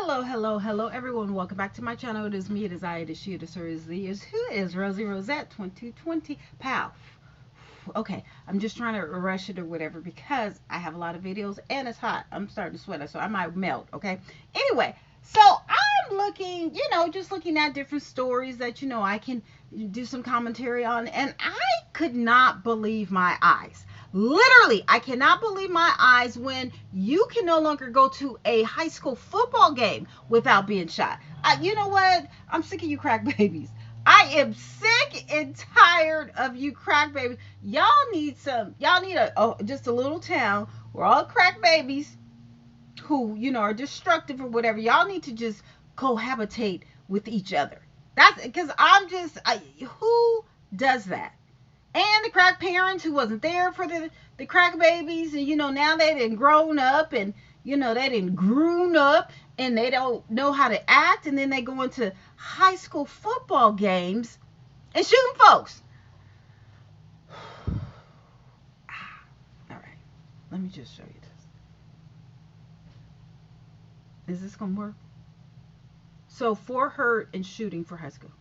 Hello, everyone. Welcome back to my channel. It is me, it is I, it is she, it is her, it is the, is who is Rosie Rosette 2020. Pow. Okay, I'm just trying to rush it or whatever because I have a lot of videos and it's hot. I'm starting to sweat, so I might melt, okay? Anyway, so I'm looking, just looking at different stories that, I can do some commentary on, and I could not believe my eyes. Literally, I cannot believe my eyes when you can no longer go to a high school football game without being shot. You know what? I'm sick of you crack babies. I am sick and tired of you crack babies. Y'all need just a little town where all crack babies who, are destructive or whatever, y'all need to just cohabitate with each other. That's because who does that? And the crack parents who wasn't there for the crack babies, and now they didn't grown up, and they didn't grown up, and they don't know how to act, and then they go into high school football games and shooting folks. All right, let me just show you this. Is this gonna work? So 4 hurt and shooting for high school.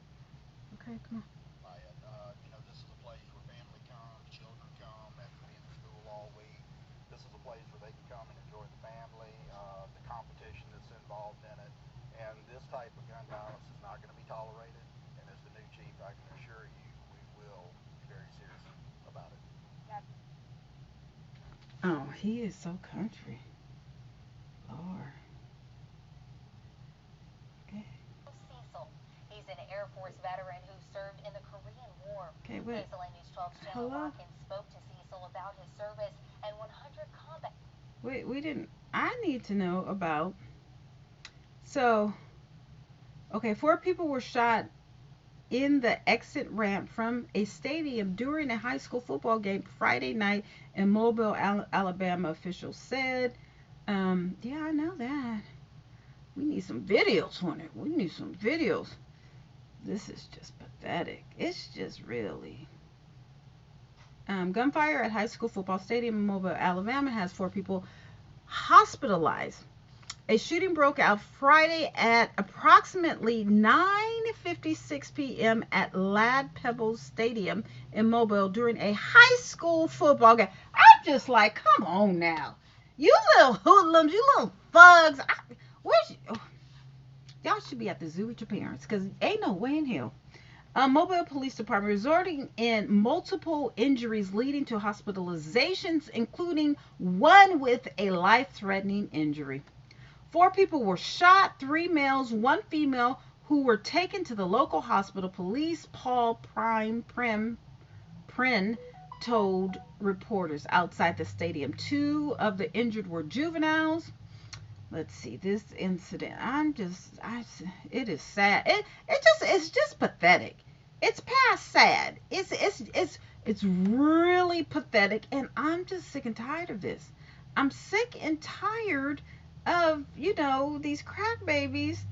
Okay, come on. This is a place where family comes, children come after being in school all week. This is a place where they can come and enjoy the family, the competition that's involved in it. And this type of gun violence is not going to be tolerated. And as the new chief, I can assure you, we will be very serious about it. Oh, he is so country. Lord. Okay. Cecil. He's an Air Force veteran who served in the Korean War. Okay, wait. KSLA News 12's Jenna Hello? Watkins spoke to Cecil about his service and 100 combat. Wait, we didn't. I need to know about. So, okay, 4 people were shot in the exit ramp from a stadium during a high school football game Friday night in Mobile, Alabama, officials said. Yeah, I know that. We need some videos on it. We need some videos. This is just pathetic. It's just really. Gunfire at high school football stadium in Mobile, Alabama has 4 people hospitalized. A shooting broke out Friday at approximately 9:56 p.m. at Ladd Pebbles Stadium in Mobile during a high school football game. I'm just like, come on now. You little hoodlums, you little thugs. Y'all should be at the zoo with your parents because ain't no way in hell. Mobile Police Department resulting in multiple injuries leading to hospitalizations, including one with a life-threatening injury. 4 people were shot, 3 males, 1 female, who were taken to the local hospital. Police Paul Prin told reporters outside the stadium. 2 of the injured were juveniles. Let's see this incident. It is sad. It's just pathetic. It's past sad. It's really pathetic, and I'm just sick and tired of this. I'm sick and tired of, these crack babies.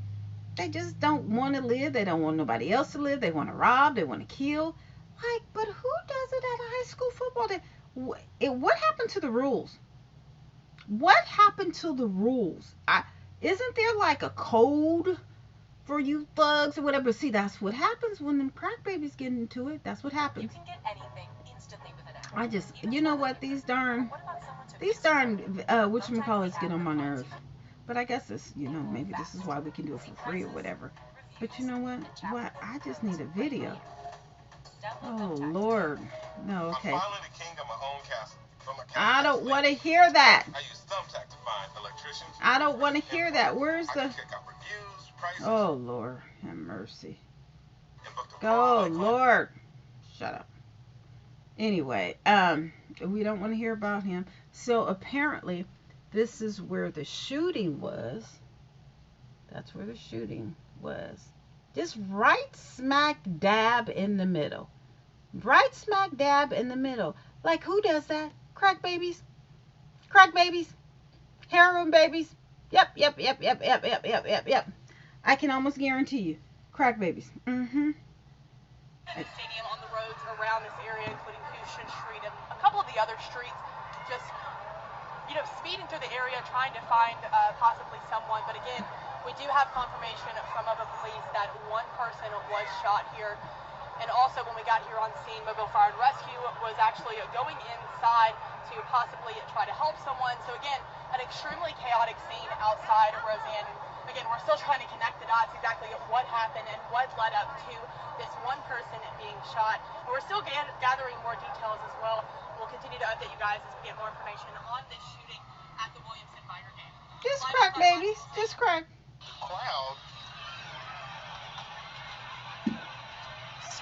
They just don't want to live. They don't want nobody else to live. They want to rob. They want to kill. But who does it at a high school football day? What happened to the rules? What happened to the rules? Isn't there like a code for you thugs or whatever? See, that's what happens when them crack babies get into it. That's what happens. You can get anything instantly with an app. I just, what? These darn, whatchamacallits get on my nerves. But I guess it's, maybe this is why we can do it for free or whatever. But you know what? I just need a video. Oh, Lord. No, okay. I'm finally the king of my own castle. I don't want to hear that. I use Thumbtack to find electricians. I don't want to hear that. Where's the... Check out reviews, prices. Oh, Lord. Have mercy. Oh, Lord. Shut up. Anyway, we don't want to hear about him. So, apparently, this is where the shooting was. That's where the shooting was. Just right smack dab in the middle. Right smack dab in the middle. Like, who does that? Crack babies? Crack babies? Heroin babies? Yep. I can almost guarantee you. Crack babies. Mm-hmm. Stadium on the roads around this area, including Houston Street and a couple of the other streets, just, speeding through the area, trying to find possibly someone. But again, when we do have confirmation from Mobile Police that one person was shot here. And also, when we got here on scene, Mobile Fire and Rescue was actually going inside to possibly try to help someone. So again, an extremely chaotic scene outside of Roseanne. And again, we're still trying to connect the dots exactly what happened and what led up to this one person being shot. And we're still gathering more details as well. We'll continue to update you guys as we get more information on this shooting at the Williamson Fire game. Just crack, babies. Just crack. Crowd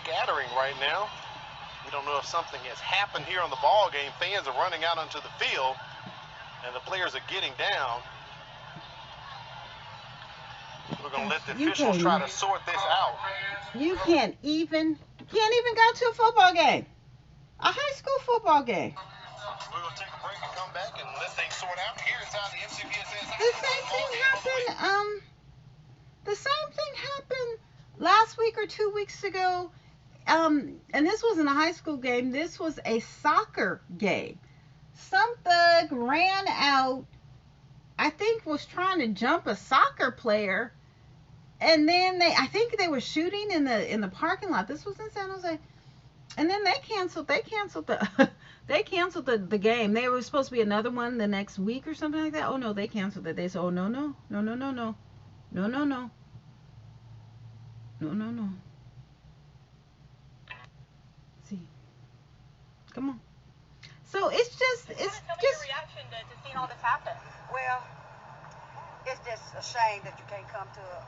scattering right now. We don't know if something has happened here on the ball game. Fans are running out onto the field, and the players are getting down. We're gonna let the officials try to sort this out. You can't even go to a football game, a high school football game. We're gonna take a break and come back and let things sort out here inside the MCPSS. The same thing happened. The same thing happened last week or 2 weeks ago. And this wasn't a high school game. This was a soccer game. Some thug ran out, I think was trying to jump a soccer player, and then I think they were shooting in the parking lot. This was in San Jose. And then they canceled the game. There was supposed to be another one the next week or something like that. Oh no, they canceled it. They said, "Oh no. See. Come on. So it's just Tell me your reaction to seeing all this happen. Well, it's just a shame that you can't come to a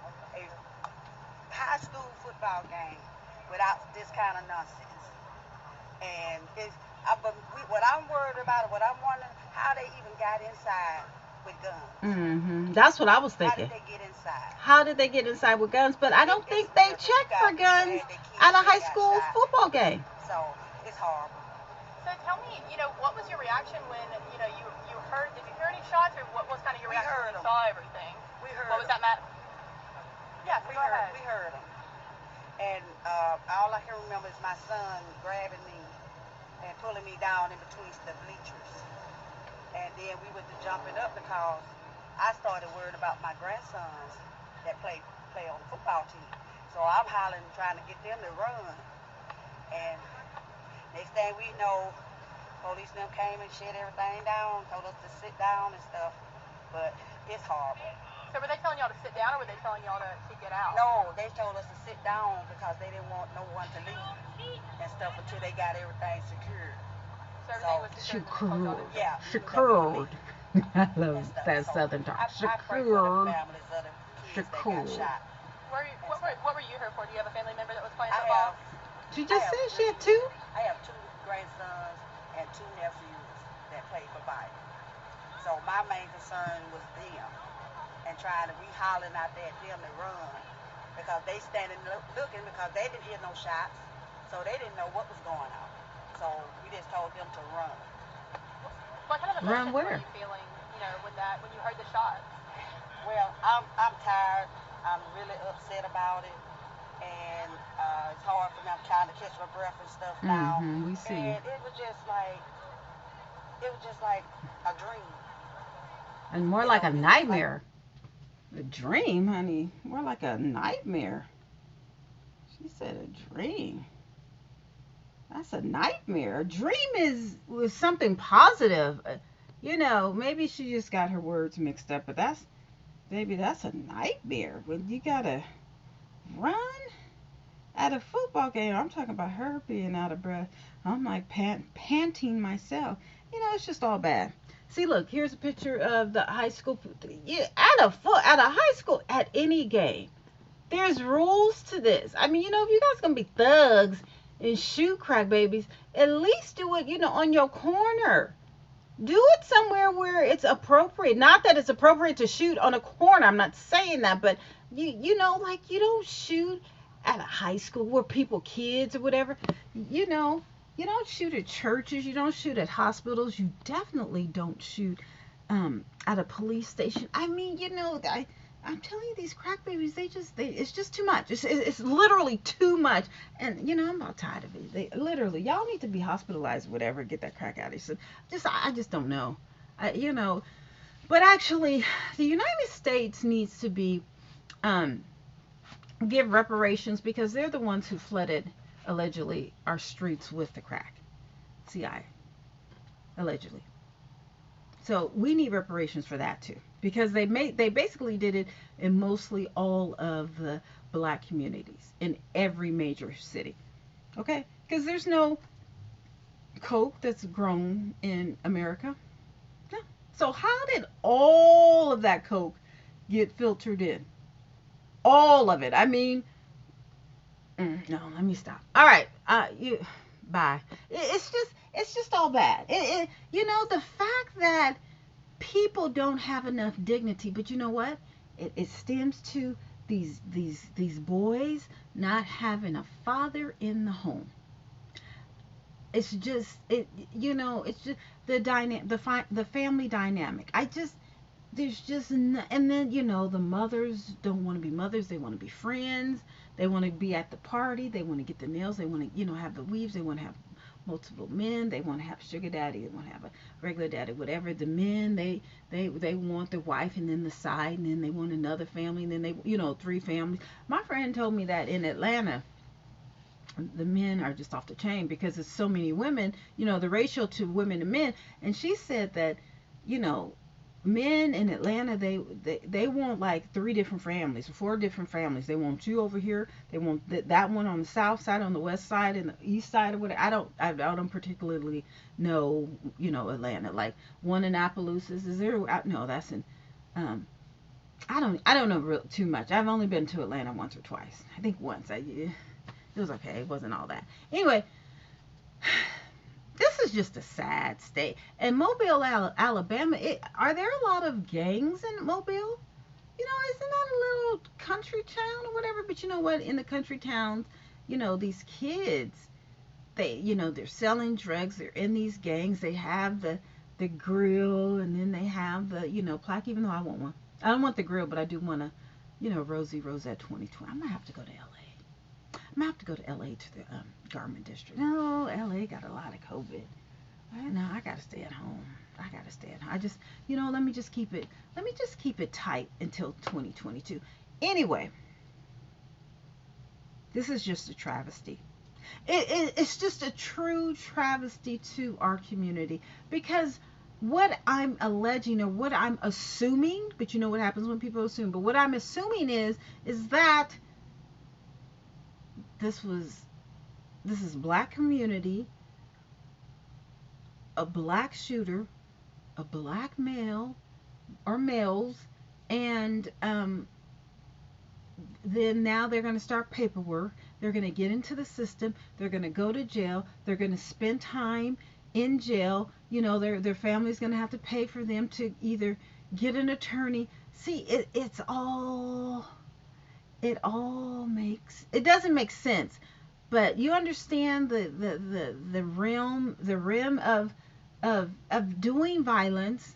high school football game without this kind of nonsense. And what I'm worried about, what I'm wondering, how they even got inside with guns. That's what I was How thinking. did they get inside? How did they get inside with guns? But I don't think they check for guns at a high school football game. So it's horrible. So tell me, what was your reaction when, you heard, did you hear any shots, or what was kind of your We reaction heard when you 'em. saw everything? We heard What was 'em. that, Matt? Yeah, so We go ahead. heard them. And all I can remember is my son grabbing me and pulling me down in between the bleachers. And then we went to jumping up because I started worrying about my grandsons that play on the football team. So I'm hollering, trying to get them to run. And next thing we know, police and them came and shut everything down, told us to sit down and stuff. But it's horrible. So were they telling y'all to sit down, or were they telling y'all to get out? No, they told us to sit down because they didn't want no one to leave and stuff until they got everything secured. So everything was secured. Secured. Yeah. Secured. I love and stuff. that So southern talk. I pray for the Secured. families of the kids that Secured. got shot. What were you here for? Do you have a family member that was playing I football? have, She just said she had two. I have 2 grandsons and 2 nephews that play for Biden. So my main concern was them and trying to hollering out there at them to run because they standing looking because they didn't hear no shots, so they didn't know what was going on. So we just told them to run. What kind of Run emotions where? were you feeling, when you heard the shots? Well, I'm tired. I'm really upset about it, and it's hard for me. I'm trying to catch my breath and stuff now. We see. And it was just like a dream. And more like a nightmare. A dream, honey. More like a nightmare. She said a dream. That's a nightmare. A dream was something positive. Maybe she just got her words mixed up, but that's a nightmare. When you gotta run at a football game. I'm talking about her being out of breath. I'm like panting myself. It's just all bad. See, look, here's a picture of the high school. At a high school, at any game, there's rules to this. I mean, if you guys gonna be thugs and shoot crack babies, at least do it, on your corner. Do it somewhere where it's appropriate. Not that it's appropriate to shoot on a corner. I'm not saying that, but you don't shoot at a high school where kids or whatever. You don't shoot at churches. You don't shoot at hospitals. You definitely don't shoot at a police station. I mean, I'm telling you, these crack babies, it's just too much. It's literally too much. And, I'm about tired of it. Literally, y'all need to be hospitalized or whatever, get that crack out of you. So I just don't know. But actually, the United States needs to be um, give reparations because they're the ones who flooded, allegedly, our streets with the crack. CI, allegedly. So we need reparations for that too, because they basically did it in mostly all of the black communities in every major city. Okay, because there's no coke that's grown in America. No. So how did all of that coke get filtered in? All of it. I mean, no, let me stop. All right, bye. It's just all bad. The fact that people don't have enough dignity, but you know what? It stems to these boys not having a father in the home. It's just it's just the family dynamic. There's just and then the mothers don't want to be mothers, they want to be friends, they want to be at the party, they want to get the nails, they want to have the weaves, they want to have multiple men, they want to have sugar daddy, they want to have a regular daddy, whatever. The men, they want the wife and then the side, and then they want another family, and then they 3 families. My friend told me that in Atlanta the men are just off the chain because there's so many women, the ratio to women to men. And she said that men in Atlanta, they want like 3 different families, 4 different families. They want you over here, they want that one on the south side, on the west side, and the east side, or whatever. I don't particularly know Atlanta. Like one in Appaloosa, is there? No, that's in I don't know too much. I've only been to Atlanta once or twice. I think once. It was okay. It wasn't all that. Anyway, this is just a sad state. And Mobile, Alabama, are there a lot of gangs in Mobile? Isn't that a little country town or whatever? But you know what? In the country towns, these kids, they're selling drugs. They're in these gangs. They have the grill, and then they have the, plaque, even though I want one. I don't want the grill, but I do want a, Rosie Rosette 2020. I'm going to have to go to LA. I'm going to have to go to LA to the Garment District. No, LA got a lot of COVID. No, I got to stay at home. I just, let me just keep it tight until 2022. Anyway, this is just a travesty. It's just a true travesty to our community, because what I'm alleging, or what I'm assuming, but you know what happens when people assume, but what I'm assuming is that this is black community, a black shooter, a black male or males, and then now they're going to start paperwork. They're going to get into the system. They're going to go to jail. They're going to spend time in jail. Their family's going to have to pay for them to either get an attorney. See, it doesn't make sense, but you understand the realm of doing violence.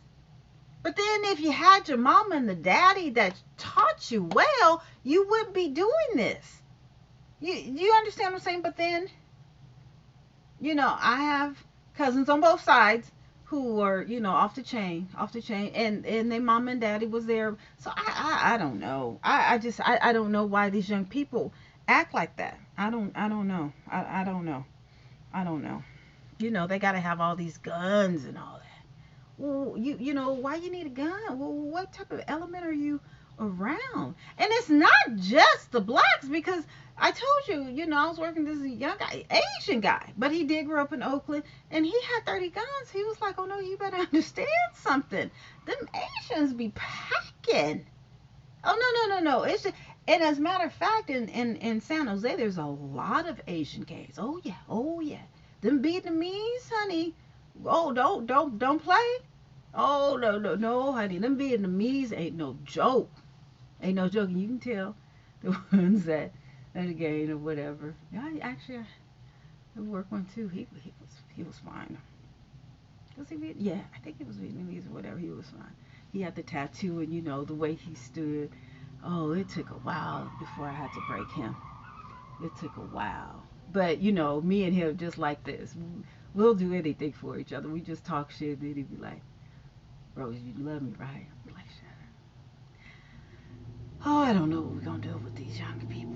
But then if you had your mama and the daddy that taught you well, you wouldn't be doing this. You understand what I'm saying? But then, I have cousins on both sides who are, off the chain, and their mom and daddy was there. So I don't know. I don't know why these young people act like that. I don't know. I don't know. They got to have all these guns and all that. Well, why you need a gun? Well, what type of element are you around? And it's not just the blacks, because I told you, I was working with this young guy, Asian guy, but he did grow up in Oakland, and he had 30 guns. He was like, oh no, you better understand something. Them Asians be packing. Oh no. It's just, and as a matter of fact, in San Jose, there's a lot of Asian gangs. Oh yeah. Them Vietnamese, honey. Oh, don't play. Oh no, honey. Them Vietnamese ain't no joke. And you can tell the ones that are gang or whatever. Yeah, actually, I worked one too. He was fine. Was he Vietnamese? Yeah, I think he was Vietnamese or whatever. He was fine. He had the tattoo, and the way he stood. Oh, it took a while before I had to break him. It took a while. But me and him just like this. We'll do anything for each other. We just talk shit, and then he'd be like, Rose, you love me, right? I'm like, shut up. Oh, I don't know what we're gonna do with these young people.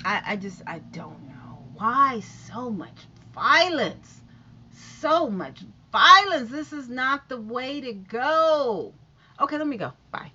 I don't know. Why so much violence? So much violence. This is not the way to go. Okay, let me go. Bye.